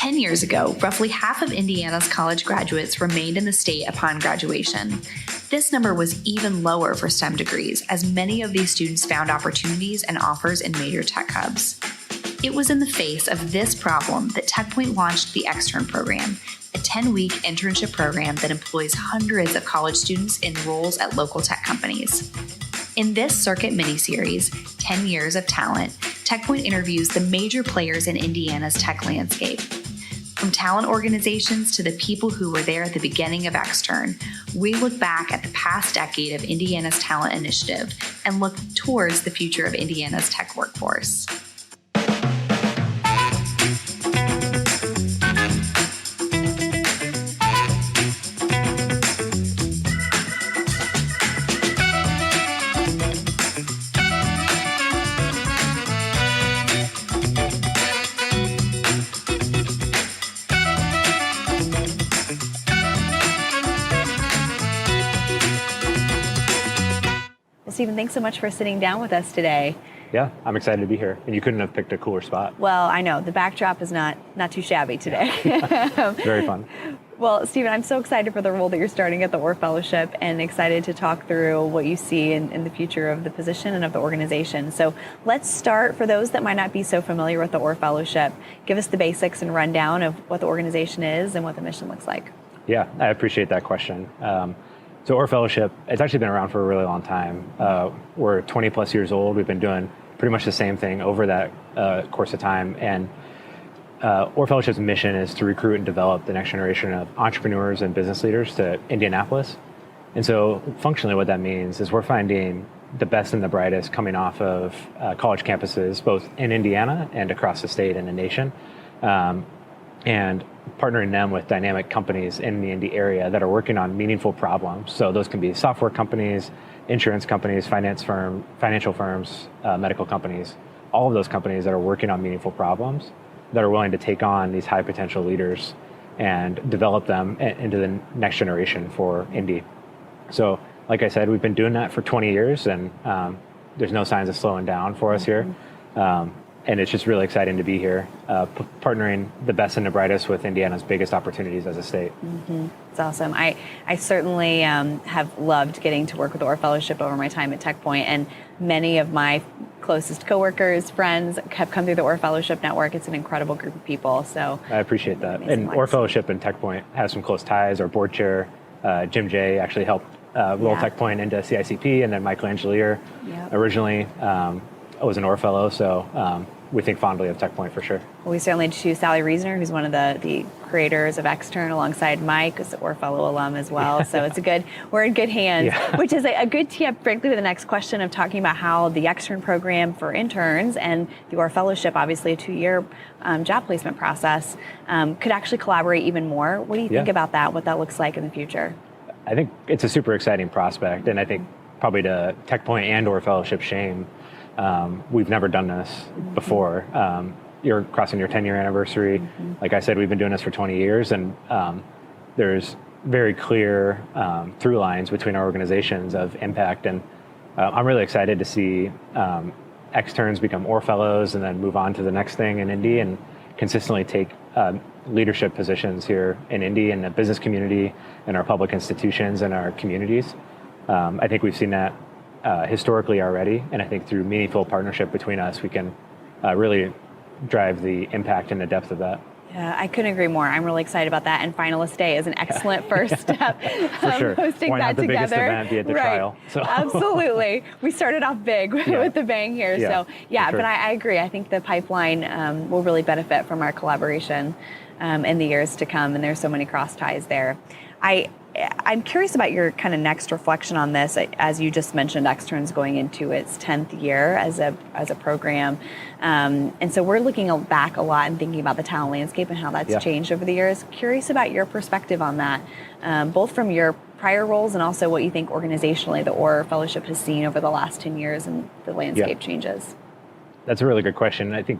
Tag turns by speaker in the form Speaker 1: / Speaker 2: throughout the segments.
Speaker 1: 10 years ago, roughly half of Indiana's college graduates remained in the state upon graduation. This number was even lower for STEM degrees, as many of these students found opportunities and offers in major tech hubs. It was in the face of this problem that TechPoint launched the Extern program, a 10-week internship program that employs hundreds of college students in roles at local tech companies. In this circuit miniseries, 10 Years of Talent, TechPoint interviews the major players in Indiana's tech landscape. From talent organizations to the people who were there at the beginning of Extern, we look back at the past decade of Indiana's talent initiative and look towards the future of Indiana's tech workforce.
Speaker 2: Stephen, thanks so much for sitting down with us today.
Speaker 3: Yeah, I'm excited to be here. And you couldn't have picked a cooler spot.
Speaker 2: Well, I know. The backdrop is not too shabby today.
Speaker 3: Very fun.
Speaker 2: Well, Stephen, I'm so excited for the role that you're starting at the Orr Fellowship and excited to talk through what you see in the future of the position and of the organization. So let's start, for those that might not be so familiar with the Orr Fellowship, give us the basics and rundown of what the organization is and what the mission looks like.
Speaker 3: Yeah, I appreciate that question. So Orr Fellowship, it's actually been around for a really long time. We're 20 plus years old. We've been doing pretty much the same thing over that course of time. And Orr Fellowship's mission is to recruit and develop the next generation of entrepreneurs and business leaders to Indianapolis. And so functionally what that means is we're finding the best and the brightest coming off of college campuses, both in Indiana and across the state and the nation. And partnering them with dynamic companies in the Indy area that are working on meaningful problems. So those can be software companies, insurance companies, financial firms, medical companies, all of those companies that are working on meaningful problems that are willing to take on these high potential leaders and develop them into the next generation for Indy. So like I said, we've been doing that for 20 years and there's no signs of slowing down for us here. And it's just really exciting to be here, partnering the best and the brightest with Indiana's biggest opportunities as a state.
Speaker 2: It's awesome. I certainly have loved getting to work with the Orr Fellowship over my time at TechPoint, and many of my closest coworkers, friends have come through the Orr Fellowship network. It's an incredible group of people. So
Speaker 3: I appreciate that. And Orr Fellowship and TechPoint has some close ties. Our board chair, Jim J, actually helped roll TechPoint into CICP, and then Michael Angelier originally was an Orr Fellow. So we think fondly of TechPoint for sure.
Speaker 2: Well, we certainly choose Sally Reasoner, who's one of the creators of Extern, alongside Mike, who's an Orr Fellow alum as well. So we're in good hands, which is a good tee up, frankly, to the next question of talking about how the Extern program for interns and the Orr Fellowship, obviously a 2-year job placement process, could actually collaborate even more. What do you think about that, what that looks like in the future?
Speaker 3: I think it's a super exciting prospect, and I think probably to TechPoint and Orr Fellowship shame, we've never done this before. You're crossing your 10-year anniversary. Like I said, we've been doing this for 20 years, and there's very clear through lines between our organizations of impact. And I'm really excited to see externs become Orr Fellows and then move on to the next thing in Indy and consistently take leadership positions here in Indy and the business community and our public institutions and our communities. I think we've seen that historically already, and I think through meaningful partnership between us, we can really drive the impact and the depth of that.
Speaker 2: Yeah, I couldn't agree more. I'm really excited about that, and Finalist Day is an excellent first step.
Speaker 3: For sure.
Speaker 2: Hosting
Speaker 3: Why
Speaker 2: that
Speaker 3: not the
Speaker 2: together.
Speaker 3: biggest event be at the trial? So.
Speaker 2: Absolutely. We started off big with the bang here.
Speaker 3: Yeah,
Speaker 2: so yeah,
Speaker 3: sure.
Speaker 2: But I agree. I think the pipeline will really benefit from our collaboration in the years to come, and there's so many cross ties there. I'm curious about your kind of next reflection on this. As you just mentioned, Extern's going into its 10th year as a program. And so we're looking back a lot and thinking about the talent landscape and how that's changed over the years. Curious about your perspective on that, both from your prior roles and also what you think organizationally the Orr Fellowship has seen over the last 10 years and the landscape changes.
Speaker 3: That's a really good question. I think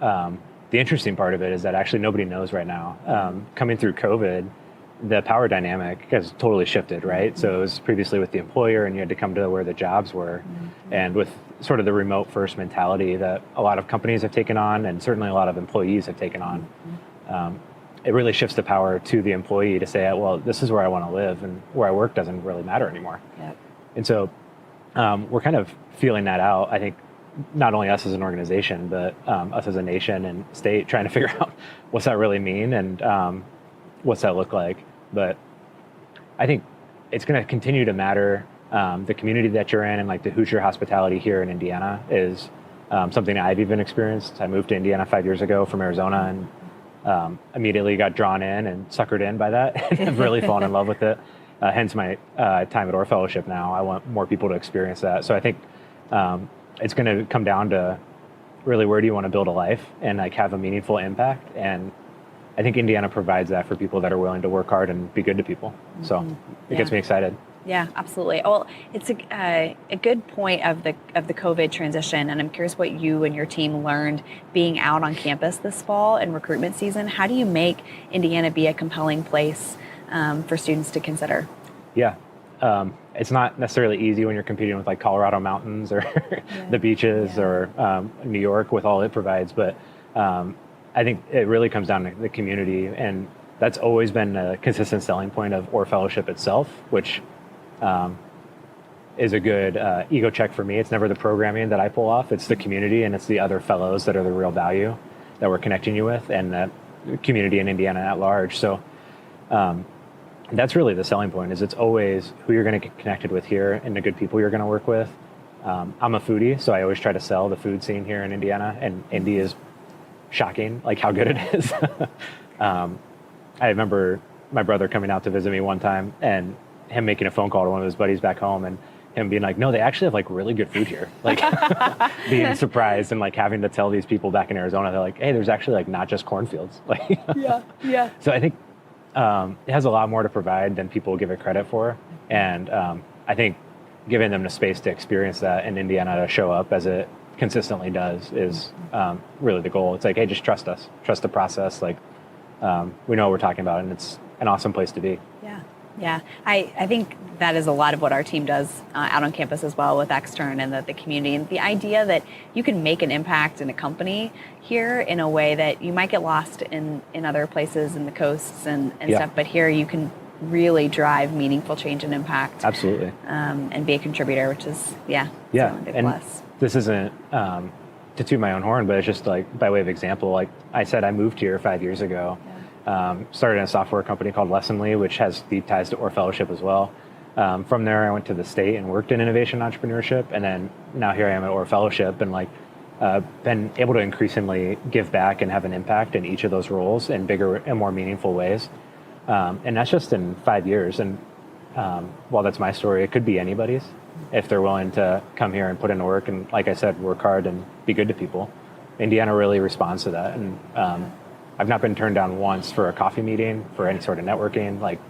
Speaker 3: the interesting part of it is that actually nobody knows right now. Coming through COVID, the power dynamic has totally shifted, right? So it was previously with the employer and you had to come to where the jobs were. And with sort of the remote first mentality that a lot of companies have taken on and certainly a lot of employees have taken on, it really shifts the power to the employee to say, well, this is where I want to live, and where I work doesn't really matter anymore.
Speaker 2: Yep.
Speaker 3: And so we're kind of feeling that out. I think not only us as an organization, but us as a nation and state, trying to figure out what's that really mean and what's that look like. But I think it's going to continue to matter. The community that you're in and like the Hoosier hospitality here in Indiana is something that I've even experienced. I moved to Indiana 5 years ago from Arizona and immediately got drawn in and suckered in by that and have really fallen in love with it. Hence my time at Orr Fellowship now. I want more people to experience that. So I think it's going to come down to really where do you want to build a life and like have a meaningful impact. And I think Indiana provides that for people that are willing to work hard and be good to people. So it gets me excited.
Speaker 2: Yeah, absolutely. Well, it's a good point of the COVID transition, and I'm curious what you and your team learned being out on campus this fall in recruitment season. How do you make Indiana be a compelling place for students to consider?
Speaker 3: Yeah, it's not necessarily easy when you're competing with like Colorado mountains or the beaches or New York with all it provides, but I think it really comes down to the community, and that's always been a consistent selling point of Orr Fellowship itself, which is a good ego check for me. It's never the programming that I pull off. It's the community and it's the other fellows that are the real value that we're connecting you with, and the community in Indiana at large. So that's really the selling point, is it's always who you're going to get connected with here and the good people you're going to work with. I'm a foodie, so I always try to sell the food scene here in Indiana, and Indy is shocking, like how good it is. I remember my brother coming out to visit me one time and him making a phone call to one of his buddies back home and him being like, no, they actually have like really good food here. Like being surprised and like having to tell these people back in Arizona, they're like, hey, there's actually like not just cornfields. Like,
Speaker 2: yeah.
Speaker 3: So I think it has a lot more to provide than people give it credit for. And I think giving them the space to experience that in Indiana to show up as it consistently does is really the goal. It's like, hey, just trust us, trust the process. Like we know what we're talking about, and it's an awesome place to be.
Speaker 2: Yeah, I think that is a lot of what our team does out on campus as well with Extern and the community. And the idea that you can make an impact in a company here in a way that you might get lost in other places in the coasts and stuff, but here you can really drive meaningful change and impact.
Speaker 3: Absolutely.
Speaker 2: And be a contributor, which is, a big
Speaker 3: and
Speaker 2: plus.
Speaker 3: This isn't to toot my own horn, but it's just like by way of example, like I said, I moved here 5 years ago. Started in a software company called Lessonly, which has deep ties to Orr Fellowship as well. From there, I went to the state and worked in innovation entrepreneurship, and then now here I am at Orr Fellowship, and like been able to increasingly give back and have an impact in each of those roles in bigger and more meaningful ways. And that's just in 5 years. And while that's my story, it could be anybody's if they're willing to come here and put in the work and, like I said, work hard and be good to people. Indiana really responds to that, and I've not been turned down once for a coffee meeting, for any sort of networking. Like,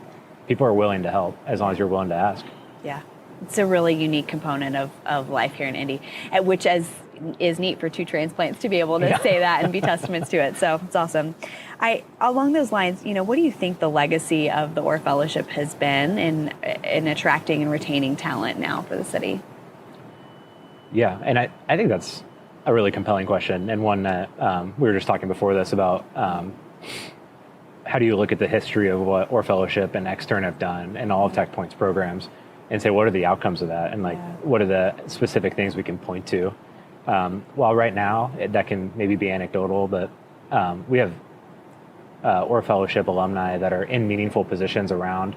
Speaker 3: people are willing to help as long as you're willing to ask. Yeah.
Speaker 2: It's a really unique component of life here in Indy, which is neat for two transplants to be able to say that and be testaments to it. So it's awesome. Along those lines, what do you think the legacy of the Orr Fellowship has been in attracting and retaining talent now for the city?
Speaker 3: Yeah, and I think that's a really compelling question, and one that we were just talking before this about how do you look at the history of what Orr Fellowship and Extern have done and all of TechPoint's programs and say, what are the outcomes of that? And what are the specific things we can point to? While right now, that can maybe be anecdotal, but we have Orr Fellowship alumni that are in meaningful positions around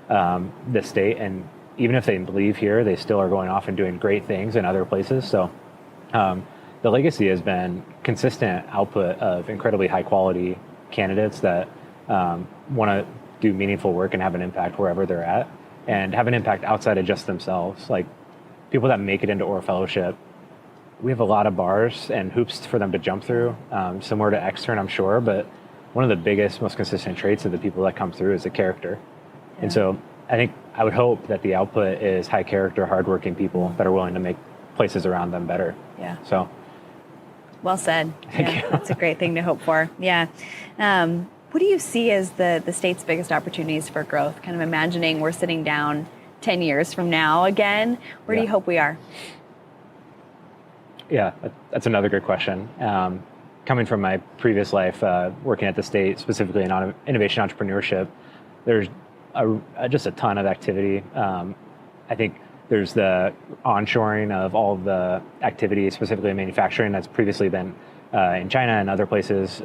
Speaker 3: the state. And even if they leave here, they still are going off and doing great things in other places. So the legacy has been consistent output of incredibly high quality candidates that want to do meaningful work and have an impact wherever they're at, and have an impact outside of just themselves. Like, people that make it into Orr Fellowship, we have a lot of bars and hoops for them to jump through, similar to Extern, I'm sure, but one of the biggest, most consistent traits of the people that come through is the character. Yeah. And so I would hope that the output is high character, hardworking people that are willing to make places around them better.
Speaker 2: Yeah.
Speaker 3: So.
Speaker 2: Well said.
Speaker 3: Thank you.
Speaker 2: That's a great thing to hope for. Yeah. What do you see as the state's biggest opportunities for growth? Kind of imagining we're sitting down 10 years from now again. Where do you hope we are?
Speaker 3: Yeah, that's another good question. coming from my previous life, working at the state, specifically in innovation entrepreneurship, there's just a ton of activity. I think there's the onshoring of all of the activity, specifically in manufacturing, that's previously been in China and other places.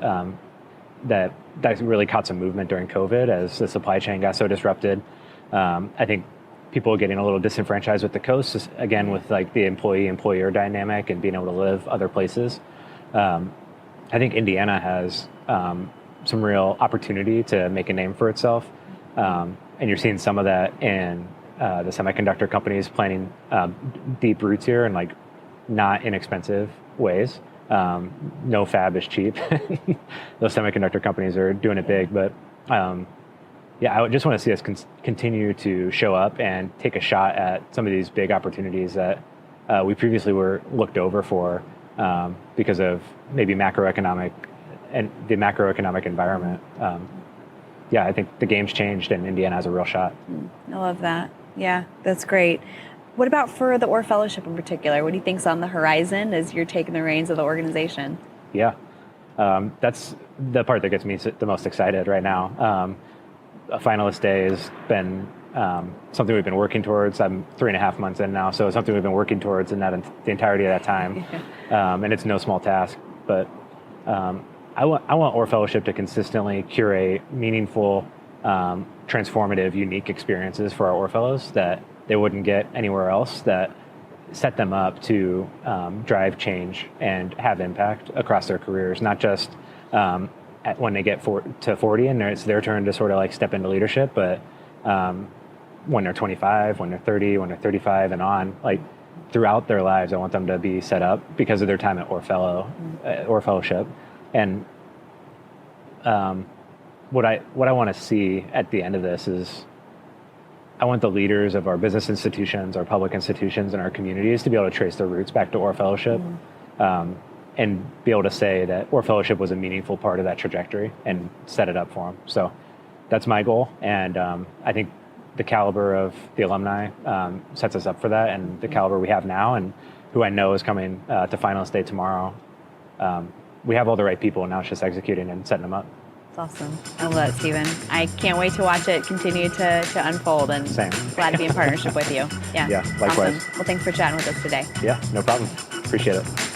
Speaker 3: That really caught some movement during COVID as the supply chain got so disrupted. I think people are getting a little disenfranchised with the coast, again, with like the employee-employer dynamic and being able to live other places. I think Indiana has some real opportunity to make a name for itself. And you're seeing some of that in the semiconductor companies planting deep roots here in like not inexpensive ways. No fab is cheap. Those semiconductor companies are doing it big, but I just want to see us continue to show up and take a shot at some of these big opportunities that we previously were looked over for because of maybe macroeconomic environment. I think the game's changed and Indiana has a real shot.
Speaker 2: I love that. Yeah, that's great. What about for the Orr Fellowship in particular? What do you think's on the horizon as you're taking the reins of the organization?
Speaker 3: Yeah, that's the part that gets me the most excited right now. A finalist day has been something we've been working towards. I'm 3.5 months in now, so it's something we've been working towards in the entirety of that time. And it's no small task, but I want Orr Fellowship to consistently curate meaningful, transformative, unique experiences for our Orr Fellows that they wouldn't get anywhere else, that set them up to drive change and have impact across their careers, not just when they get to 40 and it's their turn to sort of like step into leadership, but when they're 25, when they're 30, when they're 35 and on, like throughout their lives, I want them to be set up because of their time at Orr Fellowship. And what I want to see at the end of this is I want the leaders of our business institutions, our public institutions, and our communities to be able to trace their roots back to Orr Fellowship and be able to say that Orr Fellowship was a meaningful part of that trajectory and set it up for them. So that's my goal. And I think the caliber of the alumni sets us up for that, and the caliber we have now and who I know is coming to finalist day tomorrow. We have all the right people, and now it's just executing and setting them up.
Speaker 2: That's awesome. I love that, Stephen. I can't wait to watch it continue to unfold, and
Speaker 3: Same.
Speaker 2: Glad to be in partnership with you. Yeah,
Speaker 3: likewise.
Speaker 2: Awesome. Well, thanks for chatting with us today.
Speaker 3: Yeah, no problem. Appreciate it.